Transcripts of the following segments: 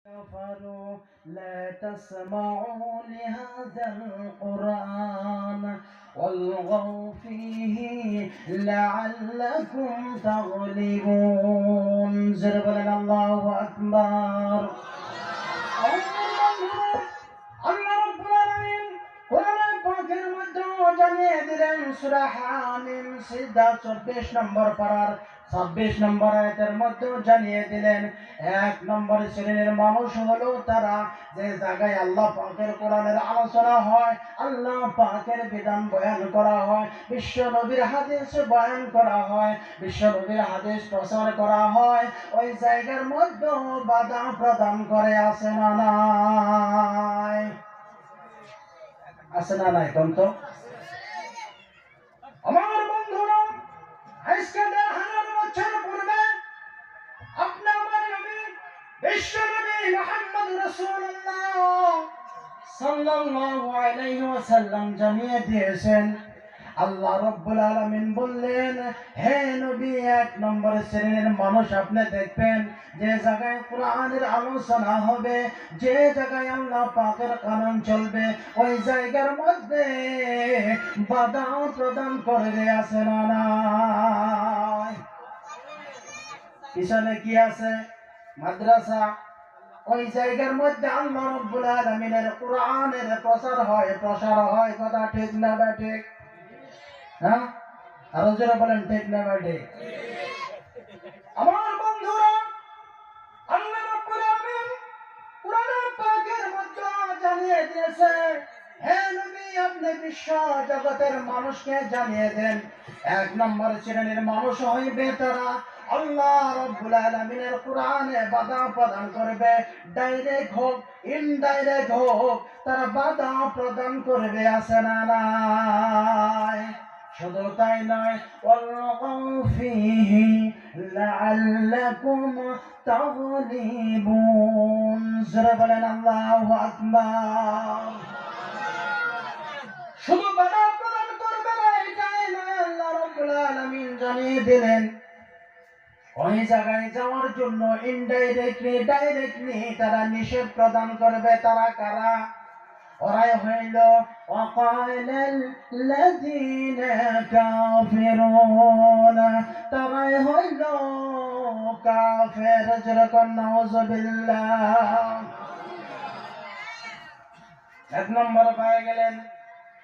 كفروا لا تسمعوا لهذا القرآن والغوا فيه لعلكم تغلبون. زربنا الله أكبر. আল্লাহ রাব্বুল আলামিন কোরআন পাকের মধ্যে জানিয়ে দিলেন সূরা হামিম সিজদা 24 নম্বর পারার 26 নম্বর আয়াতের মধ্যে জানিয়ে দিলেন এক নম্বর শ্রেণীর মানুষ হলো তারা যে জায়গায় আল্লাহ পাকের কোরআনের আলোচনা হয়, আল্লাহ পাকের বিধান বয়ান করা হয়, বিশ্ব নবীর হাদিস বয়ান করা হয়, বিশ্ব নবীর হাদিস প্রচার করা হয়, ওই জায়গার মধ্যে বাধা প্রদান করে আসে না নাই? আছে না নাই? কোন তো আমার বন্ধুরা, আজকে ১,৫০০ বছর পূর্বে আপনি আমার নবী বিশ্ব নবী মুহাম্মদ রাসূলুল্লাহ সাল্লাল্লাহু আলাইহি ওয়াসাল্লাম জানিয়ে দিয়েছেন, আল্লাহ রাব্বুল আলামিন বললেন, হে নবী, এক নম্বর শ্রেণীর মানুষ আপনি দেখবেন যে জায়গায় কোরআনের আলোচনা হবে, যে জায়গায় আল্লাহ পাকের কানুন চলবে, ওই জায়গার মধ্যে বাধা প্রদান করবে আছে না নাই? পিছনে কি আছে? মাদ্রাসা। ওই জায়গার মধ্যে আল্লাহ রাব্বুল আলামিনের কোরআনের প্রচার হয়। কথা ঠিক না বা ঠিক? হ্যাঁ, আরো যারা বলেন ঠিক না বা ঠিক? আমার বন্ধুরা, আল্লাহ রাব্বুল আলামিন কোরআনের পাকের মধ্যে জানিয়ে দিয়েছে, হে নবী, আপনি বিশ্ব জগতের মানুষকে জানিয়ে দেন, এক নম্বর শ্রেণীর মানুষ হইবে তারা আল্লাহ রাব্বুল আলামিনের কোরআনে বাধা প্রদান করবে, ডাইরেক্ট হোক ইনডাইরেক্ট হোক, তারা বাধা প্রদান করবে আছে না নাই? শুধু তাই নয়, ওয়ালগাউ ফীহি লাআল্লাকুম তাগলিবুন। জোরে বলেন আল্লাহু আকবার। শুধু বাধা প্রদান করবে না এটাই নয়, আল্লাহ রাব্বুল আলামিন জানিয়ে দিলেন ওই জায়গায় যাওয়ার জন্য ইনডাইরেক্টলি ডাইরেক্টলি তারা নিষেধ প্রদান করবে। তারা কারা? ওরাই হইল ওয়াকালাল্লাযীনা কাফিরুন, তারাই হইল কাফের। যেরকম নাউযুবিল্লাহ। এক নম্বর পায়ে গেলেন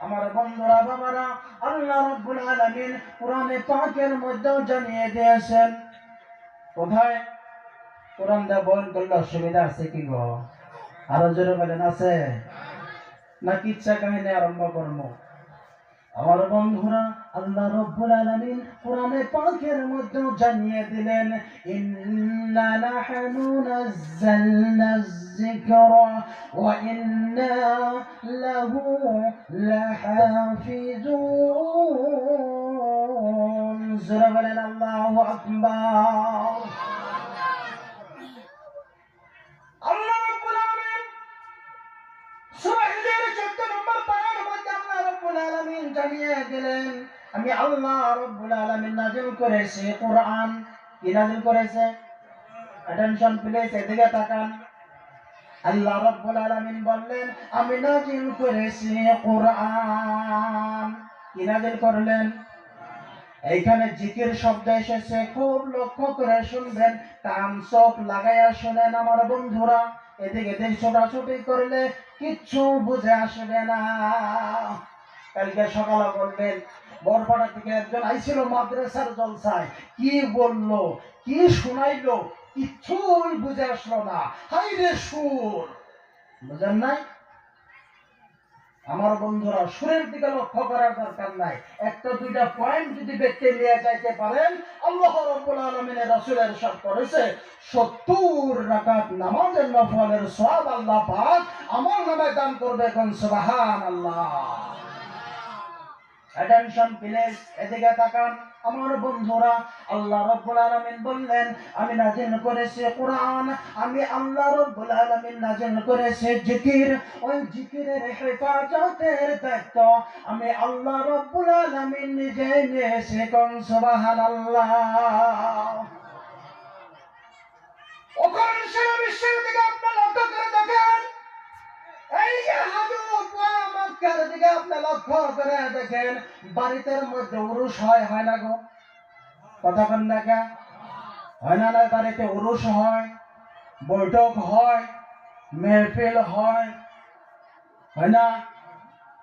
আমার বন্ধুরা, বাবারা, আল্লাহ রাব্বুল আলামিন কোরআনে পাকের মধ্যে জানিয়ে দিয়েছেন, কোথায়? কোরআন দা বল করলে অসুবিধা আছে কি গো? আরো জোরে বলেন আছে না কিচ্ছা কাহিনী আরম্ভ করবো? আমার বন্ধুরা, আল্লাহ রাব্বুল আলামিন কোরআনে পাকের মধ্যে জানিয়ে দিলেন, ইন্না নাহনু নাযালনা যিকরা ওয়া ইন্না লাহু লাহাফিজুন। জোরে বলেন আল্লাহু আকবার। আল্লাহ রাব্বুল আলামিন সূরা হিজরের 14 নম্বর পারার মধ্যে আল্লাহ রাব্বুল আলামিন জানিয়ে দিলেন, আমি আল্লাহ রাব্বুল আলামিন নাযিল করেছি কোরআন। কি নাযিল করেছে? অ্যাটেনশন প্লিজ, এদিকে তাকান। আল্লাহ রাব্বুল আলামিন বললেন, আমি নাযিল করেছি কোরআন। কি নাযিল করলেন? এইখানে জিকির শব্দ এসেছে, খুব লক্ষ্য করে শুনবেন, কান চোখ লাগাইয়া শুনেন আমার বন্ধুরা। এদিকে এদিক ছোটাছুটি করলে কিচ্ছু বুঝে আসবে না। কালকে সকালে বলবেন, বরপাড়া থেকে একজন আইছিল মাদ্রাসার জলসায়, কি বললো, কি শোনাইলো, কিচ্ছুই বুঝে আসলো না। হাই রে সুর! বুঝেন নাই? আমার বন্ধুরা, সুরের দিকে লক্ষ্য করার দরকার নাই, একটা দুইটা পয়েন্ট যদি ব্যক্তি নিয়ে যাইতে পারেন, আল্লাহ রাব্বুল আলামিনের রাসূল ইরশাদ করেছে, ৭০ রাকাত নামাজের নফলের সওয়াব আল্লাহ পাক আমার নামে দান করবে। কোন সুবহানাল্লাহ। অ্যাটেনশন প্লিজ, এদিকে তাকান আমার বন্ধুরা। আল্লাহ রাব্বুল আলামিন বললেন, আমি নাযিল করেছি কোরআন, আমি আল্লাহ রাব্বুল আলামিন নাযিল করেছি জিকির। ওই জিকিরের হেফাজতের দায়িত্ব আমি আল্লাহ রাব্বুল আলামিন নিজে নিয়েছি। কোন সুবহানাল্লাহ। ওখানে বিশ্বের দিকে আপনারা মক্কার দিকে আপনি লক্ষ্য করে দেখেন, বাড়িতে মধ্যে উরুস হয় না গো? কথা বল না কে? হয় না? বাড়িতে উরুস হয়, বৈঠক হয়, মেহফিল হয় না?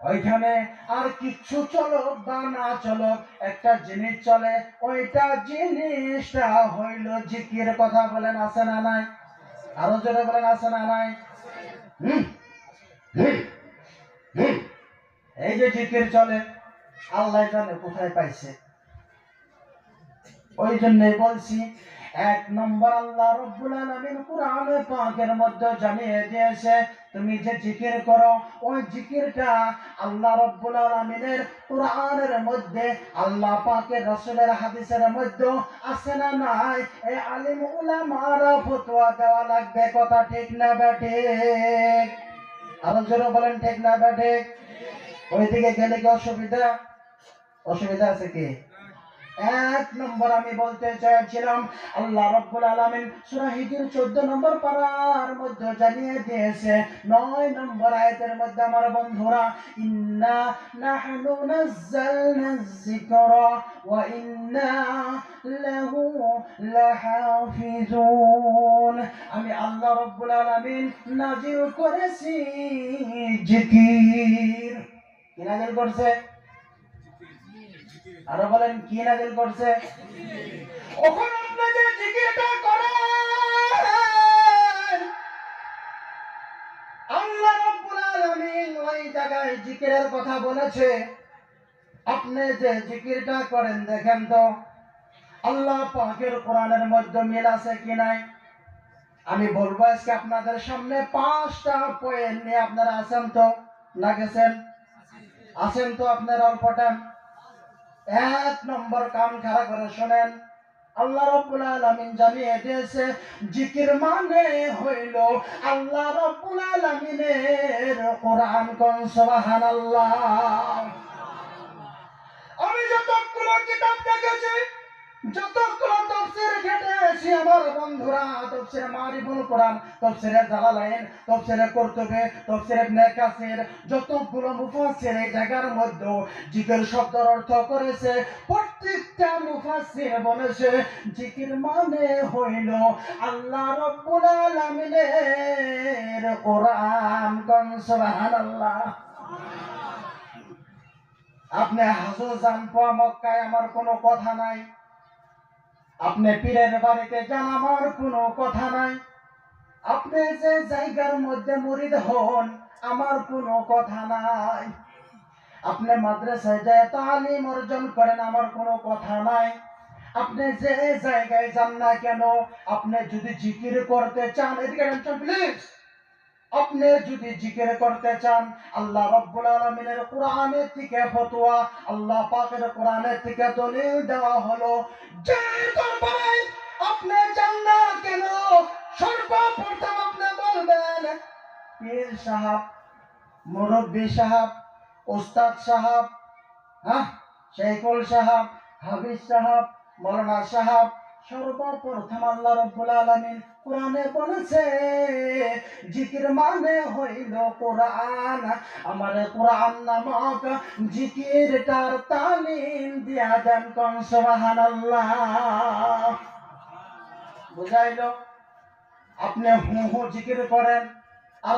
ওইখানে আর কিচ্ছু চলো বা না চলো, একটা জিনিস চলে, ওইটা জিনিসটা হইল জিকির। কথা বলেন আছে না নাই? আরো জোরে বলেন আছে না নাই? হুম হুম হুম। এই যে জিকির চলে, আল্লাহ জানে কোথায় পাইছে। ওই জন্যই বলছি, এক নম্বর আল্লাহ রাব্বুল আলামিন কুরআনে পাকের মধ্যে জানিয়ে দিয়েছে, তুমি যে জিকির করো ওই জিকিরটা আল্লাহ রাব্বুল আলামিনের কুরআনের মধ্যে, আল্লাহ পাকের রাসূলের হাদিসের মধ্যে আছে না নাই? এই আলিম উলামারা ফতোয়া দেওয়া লাগবে। কথা ঠিক না বেঠিক? আরো জোরে বলেন ঠিক না বেঠিক? ওইদিকে গেলে কি অসুবিধা আছে কি? এক নম্বর আমি বলতে চাইছিলাম, আল্লাহ রাব্বুল আলামিন সূরা হিজর 14 নম্বর পারার মধ্যে জানিয়ে দিয়েছে, 9 নম্বর আয়াতের মধ্যে আমার বন্ধুরা, ইন্না নাহনু নাযালনা যিকরা ওয়া ইন্না লাহু লাহাফিজুন। আমি আল্লাহ রাব্বুল আলামিন নাযিল করেছি জিকির। কি নাযিল করছে? আরো বলেন কি নাযিল করছে? ওখন আপনি যে জিকিরটা করেন, আল্লাহ রাব্বুল আলামিন ওই জায়গায় জিকিরের কথা বলেছে। আপনি যে জিকিরটা করেন, দেখেন তো আল্লাহ পাকের কোরআনের মধ্যে মিল আছে কি নাই? আমি বলবো আজকে আপনাদের সামনে 5টা পয়েন্ট নিয়ে আপনারা আছেন তো? না গেছেন? আছেন তো আপনারা? অল্পটা। এক নম্বর, কান খাড়া করে শোনেন, আল্লাহ রাব্বুল আলামিন জানিয়ে দিয়েছে জিকির মানে হইল আল্লাহ রাব্বুল আলামিনের কোরআন। কোন সুবহানাল্লাহ। আমি যতগুলো কিতাব দেখেছি, যতগুলো তাফসীর ঘেটেছি আমার বন্ধুরা, তাফসীরে মারিফুল কোরআন, তাফসীরে জালালাইন, তাফসীরে কুরতুবী, তাফসীরে ইবনে কাসির, যতগুলো মুফাসসির এই জায়গার মধ্যে জিকির শব্দের অর্থ করেছে, প্রত্যেকটা মুফাসসির বলেছে জিকির মানে হইল আল্লাহ রাব্বুল আলামিনের কোরআন। কোন সুবহানাল্লাহ। আপনি হাজু যান মক্কায়, আমার কোনো কথা নাই। আপনি পীরের বাড়িতে যান, আমার কোনো কথা নাই। আপনি যে জায়গার মধ্যে মুরিদ হন, আমার কোনো কথা নাই। আপনি মাদ্রাসায় যায় তালিম অর্জন করেন, আমার কোনো কথা নাই। আপনি যে জায়গায় যান না কেন, আপনি যদি জিকির করতে চান, এদিকে প্লিজ, আপনি যদি জিকির করতে চান, আল্লাহ রাব্বুল আলামিনের কোরআনের থেকে ফতোয়া, আল্লাহ পাকের কোরআনের থেকে দলিল দেওয়া হলো, যে দরবারে আপনি যান না কেন, সর্বপ্রথম আপনি বলবেন পীর সাহেব, মুরব্বী সাহেব, উস্তাদ সাহেব, হ্যাঁ, শেখুল সাহেব, হাফিজ সাহেব, মাওলানা সাহেব। সর্বপ্রথম আল্লাহ রাব্বুল আলামিন কোরআনে বলেছে জিকির মানে হইল কোরআন। আমার কোরআন নামক জিকিরটার তালিম দিয়া দেন। কোন সুবহানাল্লাহ। বুঝাইলো? আপনি হু হু জিকির করেন,